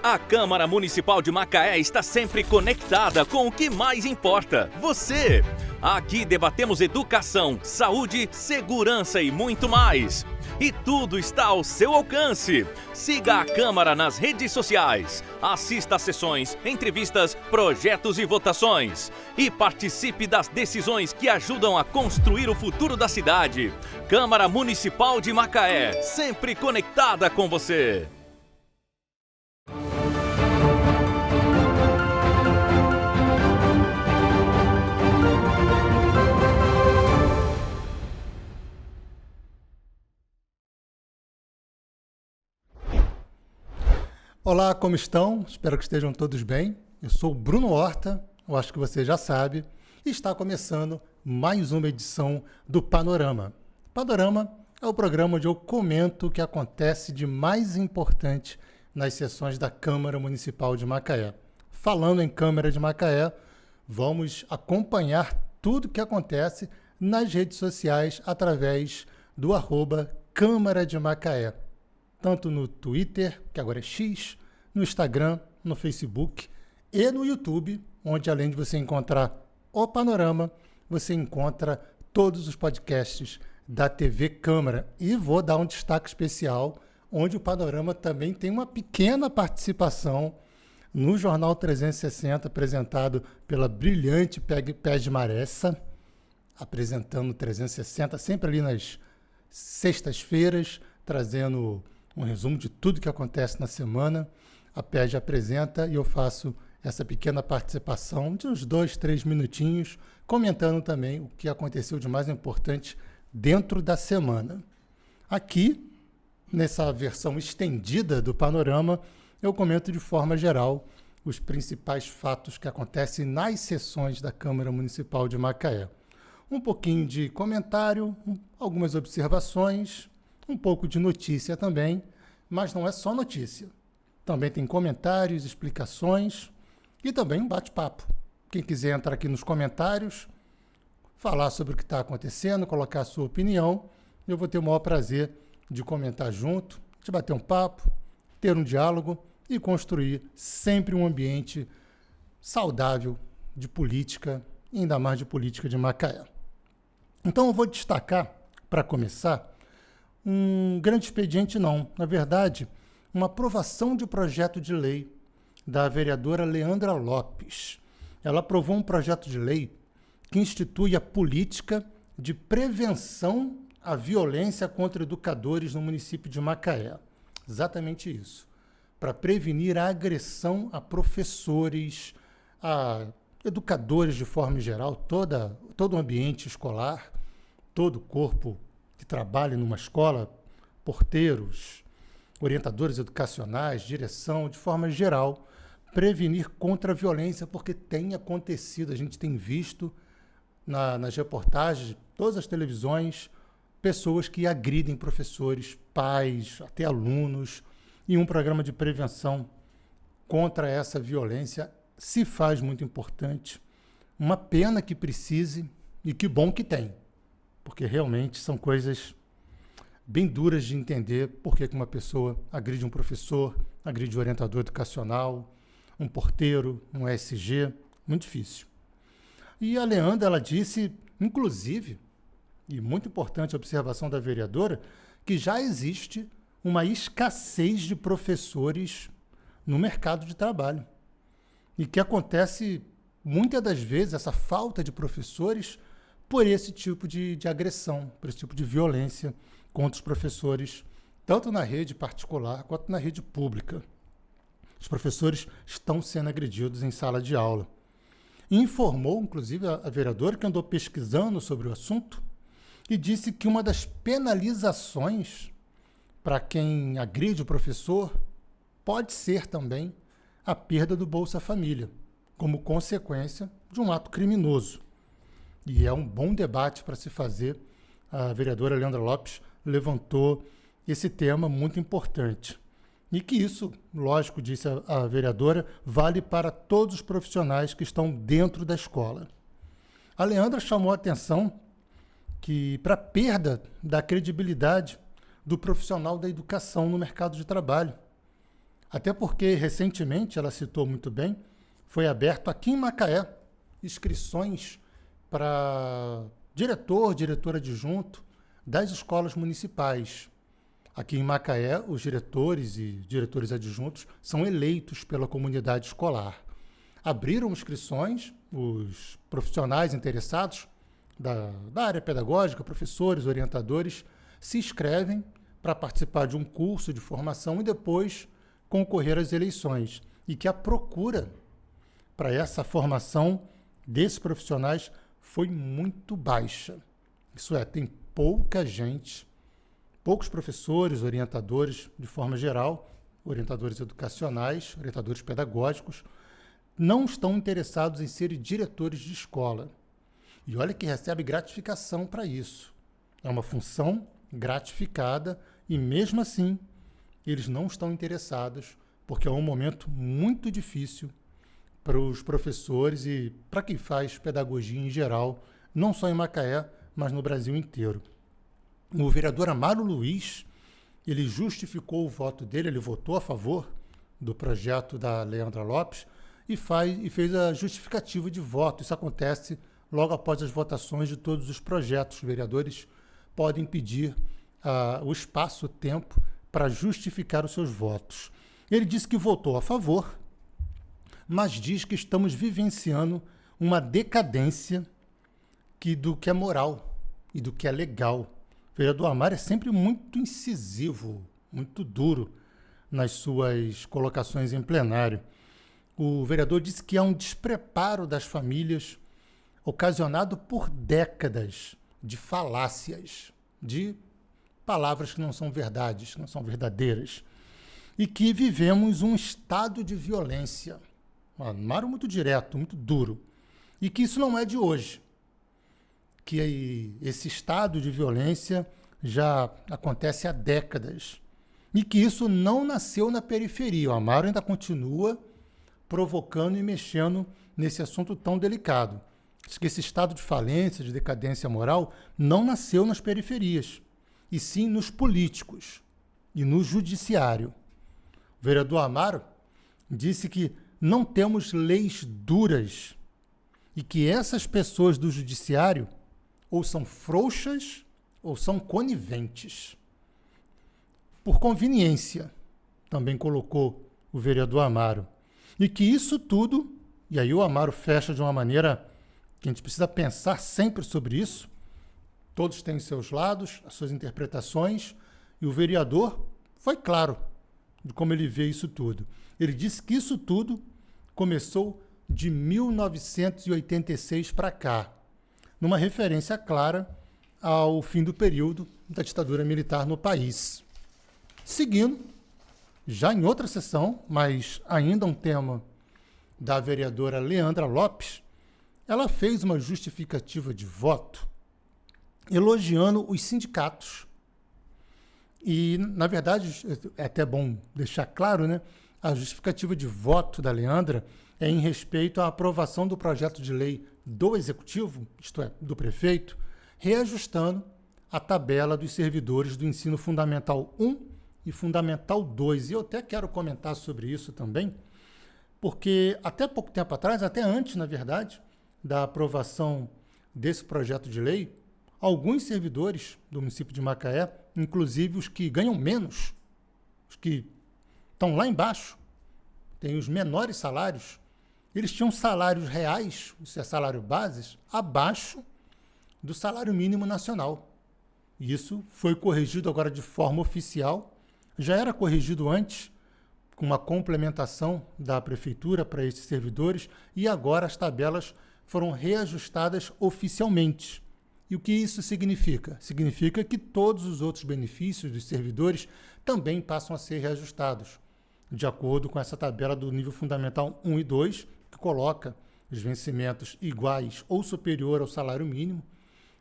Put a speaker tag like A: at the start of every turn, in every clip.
A: A Câmara Municipal de Macaé está sempre conectada com o que mais importa, você. Aqui debatemos educação, saúde, segurança e muito mais. E tudo está ao seu alcance. Siga a Câmara nas redes sociais. Assista a sessões, entrevistas, projetos e votações. E participe das decisões que ajudam a construir o futuro da cidade. Câmara Municipal de Macaé, sempre conectada com você.
B: Olá, como estão? Espero que estejam todos bem. Eu sou o Bruno Horta, eu acho que você já sabe, e está começando mais uma edição do Panorama. Panorama é o programa onde eu comento o que acontece de mais importante nas sessões da Câmara Municipal de Macaé. Falando em Câmara de Macaé, vamos acompanhar tudo o que acontece nas redes sociais através do @Câmara de Macaé. Tanto no Twitter, que agora é X, no Instagram, no Facebook e no YouTube, onde além de você encontrar o Panorama, você encontra todos os podcasts da TV Câmara. E vou dar um destaque especial, onde o Panorama também tem uma pequena participação no Jornal 360, apresentado pela brilhante Pés de Maressa, apresentando 360, sempre ali nas sextas-feiras, trazendo um resumo de tudo que acontece na semana. A PEG apresenta e eu faço essa pequena participação de uns 2, 3 minutinhos, comentando também o que aconteceu de mais importante dentro da semana. Aqui, nessa versão estendida do Panorama, eu comento de forma geral os principais fatos que acontecem nas sessões da Câmara Municipal de Macaé. Um pouquinho de comentário, algumas observações, um pouco de notícia também, mas não é só notícia. Também tem comentários, explicações e também um bate-papo. Quem quiser entrar aqui nos comentários, falar sobre o que está acontecendo, colocar a sua opinião, eu vou ter o maior prazer de comentar junto, de bater um papo, ter um diálogo e construir sempre um ambiente saudável de política, ainda mais de política de Macaé. Então eu vou destacar, para começar, um grande expediente não. Na verdade, uma aprovação de projeto de lei da vereadora Leandra Lopes. Ela aprovou um projeto de lei que institui a política de prevenção à violência contra educadores no município de Macaé. Exatamente isso. Para prevenir a agressão a professores, a educadores de forma geral, todo o ambiente escolar, todo o corpo que trabalha numa escola, porteiros, orientadores educacionais, direção, de forma geral, prevenir contra a violência, porque tem acontecido, a gente tem visto nas reportagens de todas as televisões, pessoas que agridem professores, pais, até alunos, e um programa de prevenção contra essa violência se faz muito importante. Uma pena que precise e que bom que tem, porque realmente são coisas bem duras de entender por que uma pessoa agride um professor, agride um orientador educacional, um porteiro, um ESG, muito difícil. E a Leandra, ela disse, inclusive, e muito importante a observação da vereadora, que já existe uma escassez de professores no mercado de trabalho. E que acontece, muitas das vezes, essa falta de professores por esse tipo de agressão, por esse tipo de violência contra os professores, tanto na rede particular quanto na rede pública. Os professores estão sendo agredidos em sala de aula. E informou, inclusive, a vereadora, que andou pesquisando sobre o assunto, e disse que uma das penalizações para quem agride o professor pode ser também a perda do Bolsa Família, como consequência de um ato criminoso. E é um bom debate para se fazer. A vereadora Leandra Lopes levantou esse tema muito importante. E que isso, lógico, disse a vereadora, vale para todos os profissionais que estão dentro da escola. A Leandra chamou a atenção que para a perda da credibilidade do profissional da educação no mercado de trabalho. Até porque, recentemente, ela citou muito bem, foi aberto aqui em Macaé inscrições para diretor, diretora adjunto das escolas municipais. Aqui em Macaé, os diretores e diretores adjuntos são eleitos pela comunidade escolar. Abriram inscrições, os profissionais interessados da área pedagógica, professores, orientadores, se inscrevem para participar de um curso de formação e depois concorrer às eleições. E que a procura para essa formação desses profissionais foi muito baixa. Isso é, tem pouca gente, poucos professores, orientadores, de forma geral, orientadores educacionais, orientadores pedagógicos, não estão interessados em serem diretores de escola. E olha que recebe gratificação para isso. É uma função gratificada e, mesmo assim, eles não estão interessados, porque é um momento muito difícil para os professores e para quem faz pedagogia em geral, não só em Macaé, mas no Brasil inteiro. O vereador Amaro Luiz, ele justificou o voto dele, ele votou a favor do projeto da Leandra Lopes e fez a justificativa de voto. Isso acontece logo após as votações de todos os projetos. Os vereadores podem pedir o espaço, o tempo, para justificar os seus votos. Ele disse que votou a favor, mas diz que estamos vivenciando uma decadência do que é moral e do que é legal. O vereador Amaro é sempre muito incisivo, muito duro nas suas colocações em plenário. O vereador disse que há um despreparo das famílias ocasionado por décadas de falácias, de palavras que não são verdades, que não são verdadeiras, e que vivemos um estado de violência. Amaro muito direto, muito duro, e que isso não é de hoje, que esse estado de violência já acontece há décadas e que isso não nasceu na periferia. O Amaro ainda continua provocando e mexendo nesse assunto tão delicado. Diz que esse estado de falência, de decadência moral, não nasceu nas periferias, e sim nos políticos e no judiciário. O vereador Amaro disse que não temos leis duras e que essas pessoas do judiciário ou são frouxas ou são coniventes. Por conveniência, também colocou o vereador Amaro. E que isso tudo, e aí o Amaro fecha de uma maneira que a gente precisa pensar sempre sobre isso, todos têm seus lados, as suas interpretações, e o vereador foi claro de como ele vê isso tudo. Ele disse que isso tudo começou de 1986 para cá, numa referência clara ao fim do período da ditadura militar no país. Seguindo, já em outra sessão, mas ainda um tema da vereadora Leandra Lopes, ela fez uma justificativa de voto elogiando os sindicatos. E, na verdade, é até bom deixar claro, né? A justificativa de voto da Leandra é em respeito à aprovação do projeto de lei do Executivo, isto é, do prefeito, reajustando a tabela dos servidores do ensino fundamental 1 e fundamental 2. E eu até quero comentar sobre isso também, porque até pouco tempo atrás, até antes, na verdade, da aprovação desse projeto de lei, alguns servidores do município de Macaé, inclusive os que ganham menos, os que estão lá embaixo, têm os menores salários, eles tinham salários reais, isso é salário base, abaixo do salário mínimo nacional. E isso foi corrigido agora de forma oficial, já era corrigido antes, com uma complementação da prefeitura para esses servidores, e agora as tabelas foram reajustadas oficialmente. E o que isso significa? Significa que todos os outros benefícios dos servidores também passam a ser reajustados, de acordo com essa tabela do nível fundamental 1 e 2, que coloca os vencimentos iguais ou superior ao salário mínimo.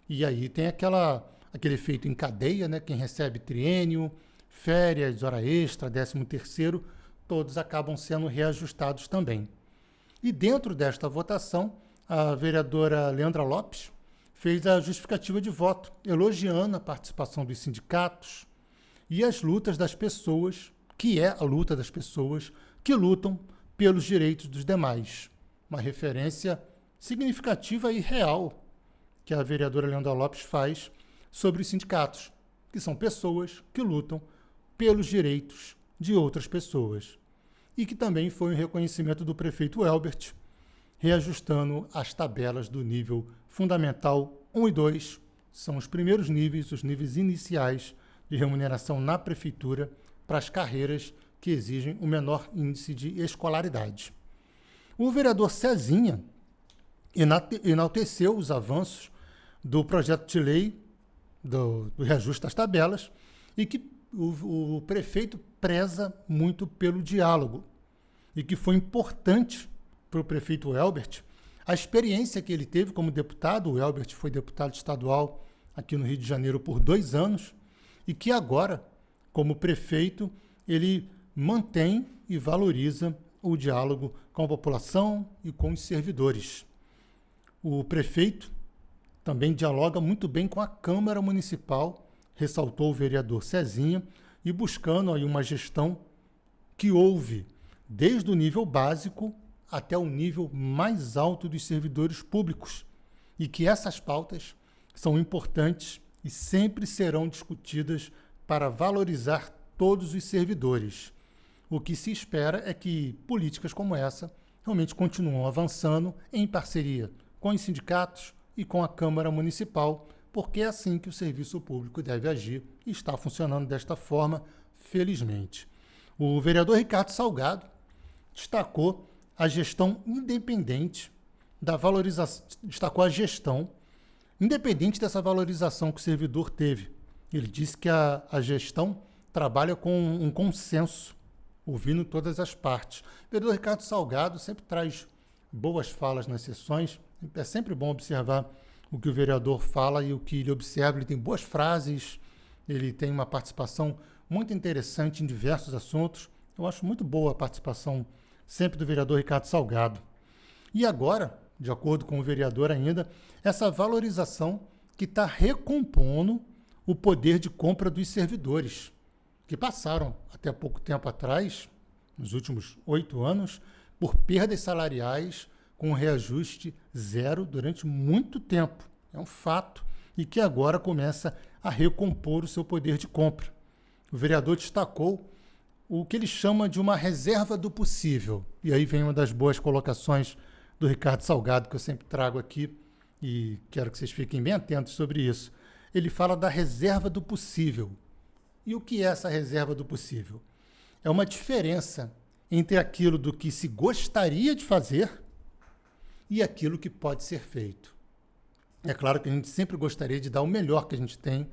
B: E aí tem aquele efeito em cadeia, né? Quem recebe triênio, férias, hora extra, 13º, todos acabam sendo reajustados também. E dentro desta votação, a vereadora Leandra Lopes fez a justificativa de voto, elogiando a participação dos sindicatos e as lutas das pessoas que é a luta das pessoas que lutam pelos direitos dos demais. Uma referência significativa e real que a vereadora Leandra Lopes faz sobre os sindicatos, que são pessoas que lutam pelos direitos de outras pessoas. E que também foi um reconhecimento do prefeito Elbert, reajustando as tabelas do nível fundamental 1 e 2, são os primeiros níveis, os níveis iniciais de remuneração na prefeitura para as carreiras que exigem o menor índice de escolaridade. O vereador Cezinha enalteceu os avanços do projeto de lei do reajuste das tabelas e que o prefeito preza muito pelo diálogo e que foi importante para o prefeito Elbert a experiência que ele teve como deputado. O Elbert foi deputado estadual aqui no Rio de Janeiro por 2 anos e que agora, como prefeito, ele mantém e valoriza o diálogo com a população e com os servidores. O prefeito também dialoga muito bem com a Câmara Municipal, ressaltou o vereador Cezinha, e buscando aí uma gestão que ouve desde o nível básico até o nível mais alto dos servidores públicos e que essas pautas são importantes e sempre serão discutidas para valorizar todos os servidores. O que se espera é que políticas como essa realmente continuem avançando em parceria com os sindicatos e com a Câmara Municipal, porque é assim que o serviço público deve agir e está funcionando desta forma, felizmente. O vereador Ricardo Salgado destacou a gestão independente da valorização, destacou a gestão independente dessa valorização que o servidor teve. Ele disse que a gestão trabalha com um consenso, ouvindo todas as partes. O vereador Ricardo Salgado sempre traz boas falas nas sessões, é sempre bom observar o que o vereador fala e o que ele observa. Ele tem boas frases, ele tem uma participação muito interessante em diversos assuntos. Eu acho muito boa a participação sempre do vereador Ricardo Salgado. E agora, de acordo com o vereador ainda, essa valorização que está recompondo o poder de compra dos servidores, que passaram até pouco tempo atrás, nos últimos 8 anos, por perdas salariais com reajuste zero durante muito tempo. É um fato, e que agora começa a recompor o seu poder de compra. O vereador destacou o que ele chama de uma reserva do possível. E aí vem uma das boas colocações do Ricardo Salgado, que eu sempre trago aqui, e quero que vocês fiquem bem atentos sobre isso. Ele fala da reserva do possível. E o que é essa reserva do possível? É uma diferença entre aquilo do que se gostaria de fazer e aquilo que pode ser feito. É claro que a gente sempre gostaria de dar o melhor que a gente tem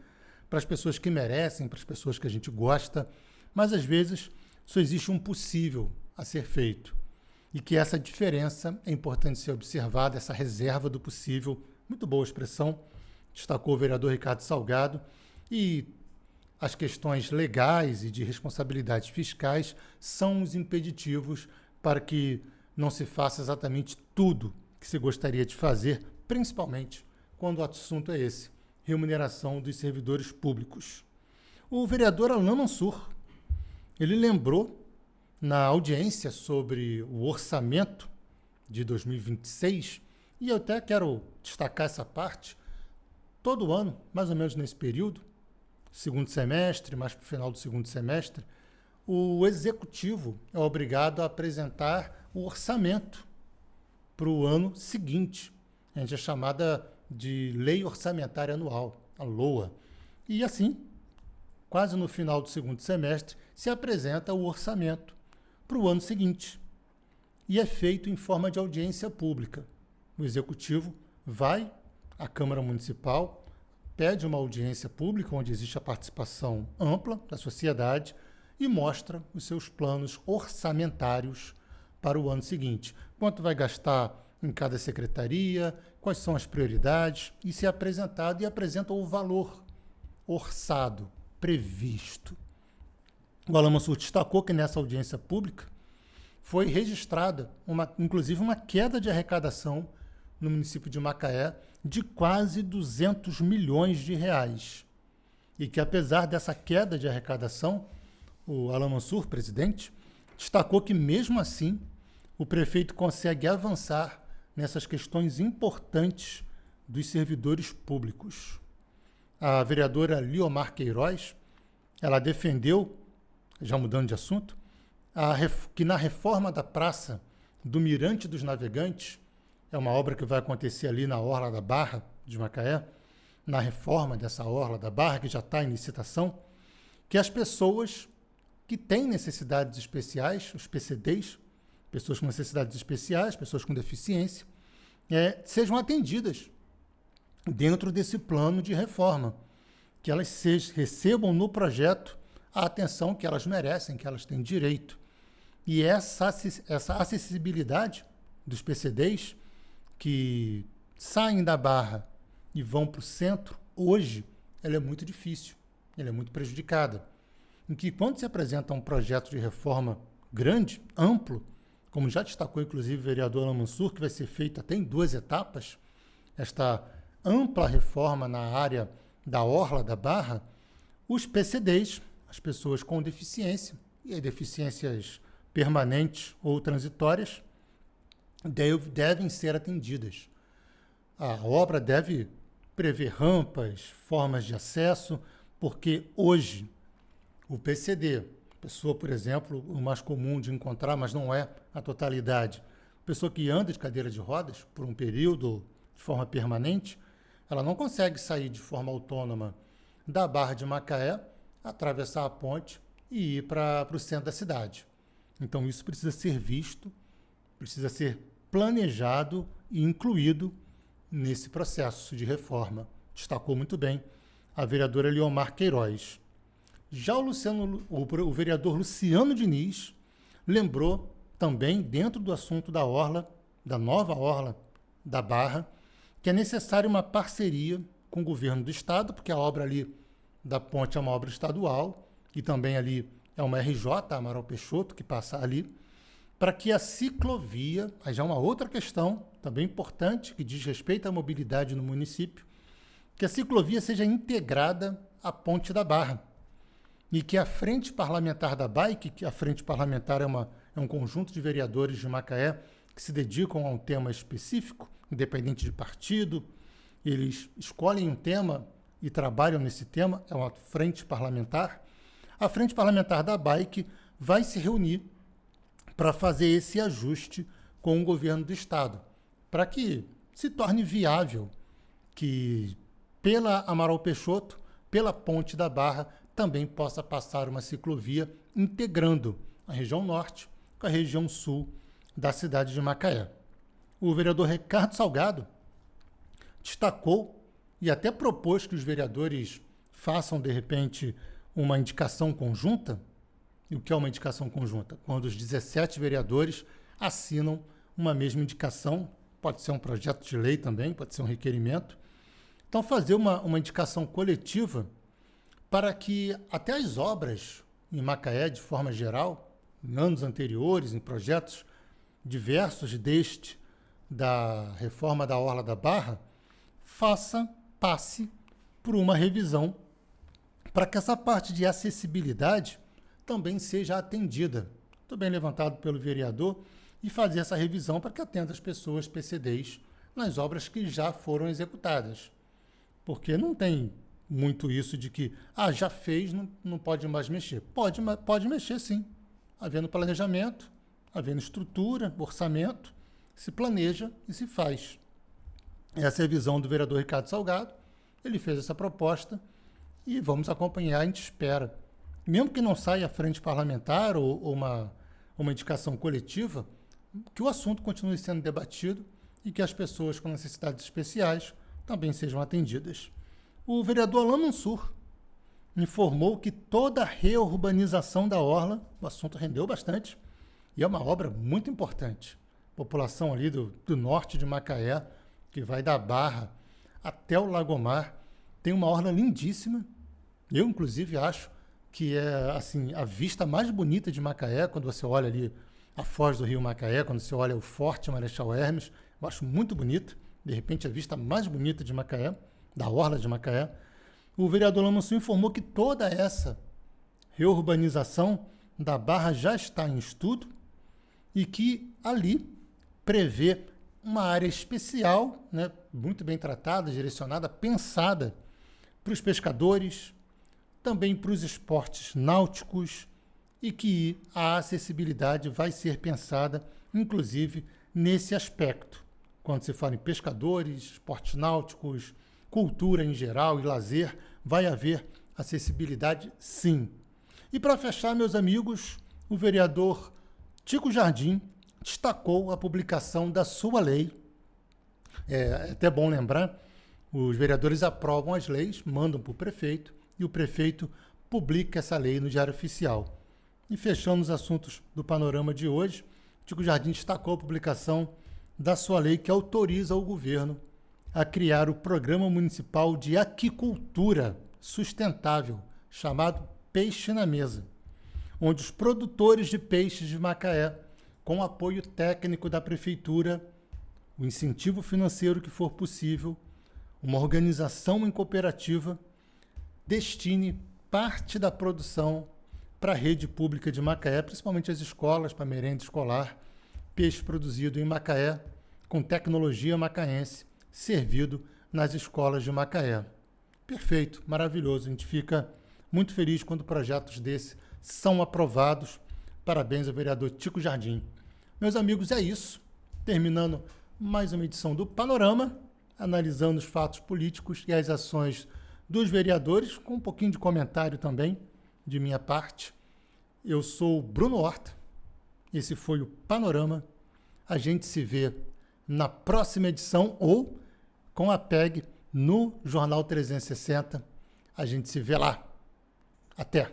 B: para as pessoas que merecem, para as pessoas que a gente gosta, mas às vezes só existe um possível a ser feito. E que essa diferença é importante ser observada, essa reserva do possível. Muito boa expressão, destacou o vereador Ricardo Salgado. E as questões legais e de responsabilidades fiscais são os impeditivos para que não se faça exatamente tudo que se gostaria de fazer, principalmente quando o assunto é esse, remuneração dos servidores públicos. O vereador Alain Mansur, ele lembrou na audiência sobre o orçamento de 2026, e eu até quero destacar essa parte, todo ano, mais ou menos nesse período, segundo semestre, mais para o final do segundo semestre, o executivo é obrigado a apresentar o orçamento para o ano seguinte. A gente é chamada de Lei Orçamentária Anual, a LOA. E assim, quase no final do segundo semestre, se apresenta o orçamento para o ano seguinte. E é feito em forma de audiência pública. O executivo vai à Câmara Municipal, pede uma audiência pública onde existe a participação ampla da sociedade e mostra os seus planos orçamentários para o ano seguinte. Quanto vai gastar em cada secretaria, quais são as prioridades, e se é apresentado e apresenta o valor orçado, previsto. O Alain Mansur destacou que nessa audiência pública foi registrada, inclusive, uma queda de arrecadação no município de Macaé de quase 200 milhões de reais. E que, apesar dessa queda de arrecadação, o Alan Mansur, presidente, destacou que, mesmo assim, o prefeito consegue avançar nessas questões importantes dos servidores públicos. A vereadora Liomar Queiroz, ela defendeu, já mudando de assunto, que na reforma da Praça do Mirante dos Navegantes, é uma obra que vai acontecer ali na Orla da Barra de Macaé, na reforma dessa Orla da Barra, que já está em licitação, que as pessoas que têm necessidades especiais, os PCDs, pessoas com necessidades especiais, pessoas com deficiência, sejam atendidas dentro desse plano de reforma, que elas recebam no projeto a atenção que elas merecem, que elas têm direito. E essa acessibilidade dos PCDs que saem da Barra e vão para o centro, hoje, ela é muito difícil, ela é muito prejudicada. Em que, quando se apresenta um projeto de reforma grande, amplo, como já destacou inclusive o vereador Alan Mansur, que vai ser feito até em 2 etapas, esta ampla reforma na área da Orla da Barra, os PCDs, as pessoas com deficiência, e deficiências permanentes ou transitórias, devem ser atendidas. A obra deve prever rampas, formas de acesso, porque hoje o PCD, pessoa, por exemplo, o mais comum de encontrar, mas não é a totalidade, pessoa que anda de cadeira de rodas por um período de forma permanente, ela não consegue sair de forma autônoma da Barra de Macaé, atravessar a ponte e ir para o centro da cidade. Então isso precisa ser visto, precisa ser planejado e incluído nesse processo de reforma. Destacou muito bem a vereadora Liomar Queiroz. Já o vereador Luciano Diniz lembrou também, dentro do assunto da Orla, da nova Orla da Barra, que é necessária uma parceria com o governo do estado, porque a obra ali da ponte é uma obra estadual e também ali é uma RJ, Amaral Peixoto, que passa ali, para que a ciclovia, aí já é uma outra questão também importante, que diz respeito à mobilidade no município, que a ciclovia seja integrada à Ponte da Barra e que a Frente Parlamentar da Bike, que a Frente Parlamentar é um conjunto de vereadores de Macaé que se dedicam a um tema específico, independente de partido, eles escolhem um tema e trabalham nesse tema, é uma frente parlamentar. A Frente Parlamentar da Bike vai se reunir para fazer esse ajuste com o governo do estado, para que se torne viável que pela Amaral Peixoto, pela Ponte da Barra, também possa passar uma ciclovia integrando a região norte com a região sul da cidade de Macaé. O vereador Ricardo Salgado destacou e até propôs que os vereadores façam, de repente, uma indicação conjunta. E o que é uma indicação conjunta? Quando os 17 vereadores assinam uma mesma indicação, pode ser um projeto de lei também, pode ser um requerimento. Então, fazer uma indicação coletiva para que até as obras em Macaé, de forma geral, em anos anteriores, em projetos diversos deste da reforma da Orla da Barra, passe por uma revisão para que essa parte de acessibilidade também seja atendida. Muito bem levantado pelo vereador, e fazer essa revisão para que atenda as pessoas PCDs nas obras que já foram executadas. Porque não tem muito isso de que, já fez, não pode mais mexer. Pode mexer sim, havendo planejamento, havendo estrutura, orçamento, se planeja e se faz. Essa é a visão do vereador Ricardo Salgado, ele fez essa proposta e vamos acompanhar, a gente espera. Mesmo que não saia à frente parlamentar ou uma indicação coletiva, que o assunto continue sendo debatido e que as pessoas com necessidades especiais também sejam atendidas. O vereador Alan Mansur informou que toda a reurbanização da Orla, o assunto rendeu bastante, e é uma obra muito importante. A população ali do norte de Macaé, que vai da Barra até o Lagomar, tem uma orla lindíssima. Eu, inclusive, acho que é assim, a vista mais bonita de Macaé, quando você olha ali a foz do rio Macaé, quando você olha o Forte Marechal Hermes, eu acho muito bonito. De repente, a vista mais bonita de Macaé, da orla de Macaé. O vereador Alan Mansur informou que toda essa reurbanização da Barra já está em estudo e que ali prevê uma área especial, né, muito bem tratada, direcionada, pensada para os pescadores, também para os esportes náuticos e que a acessibilidade vai ser pensada, inclusive, nesse aspecto. Quando se fala em pescadores, esportes náuticos, cultura em geral e lazer, vai haver acessibilidade sim. E para fechar, meus amigos, o vereador Tico Jardim destacou a publicação da sua lei. É até bom lembrar, os vereadores aprovam as leis, mandam para o prefeito e o prefeito publica essa lei no Diário Oficial. E fechando os assuntos do panorama de hoje, Tico Jardim destacou a publicação da sua lei que autoriza o governo a criar o Programa Municipal de Aquicultura Sustentável, chamado Peixe na Mesa, onde os produtores de peixes de Macaé, com apoio técnico da prefeitura, o incentivo financeiro que for possível, uma organização em cooperativa, destine parte da produção para a rede pública de Macaé, principalmente as escolas, para merenda escolar, peixe produzido em Macaé, com tecnologia macaense, servido nas escolas de Macaé. Perfeito, maravilhoso. A gente fica muito feliz quando projetos desses são aprovados. Parabéns ao vereador Tico Jardim. Meus amigos, é isso. Terminando mais uma edição do Panorama, analisando os fatos políticos e as ações dos vereadores, com um pouquinho de comentário também de minha parte. Eu sou o Bruno Horta. Esse foi o Panorama. A gente se vê na próxima edição ou com a PEG no Jornal 360. A gente se vê lá. Até!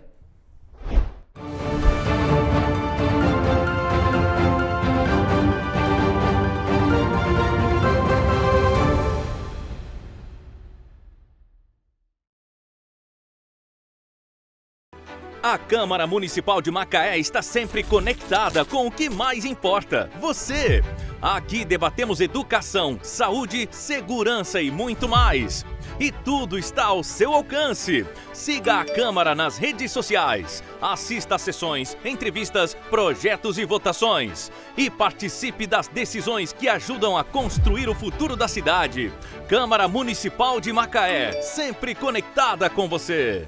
A: A Câmara Municipal de Macaé está sempre conectada com o que mais importa, você. Aqui debatemos educação, saúde, segurança e muito mais. E tudo está ao seu alcance. Siga a Câmara nas redes sociais, assista a sessões, entrevistas, projetos e votações. E participe das decisões que ajudam a construir o futuro da cidade. Câmara Municipal de Macaé, sempre conectada com você.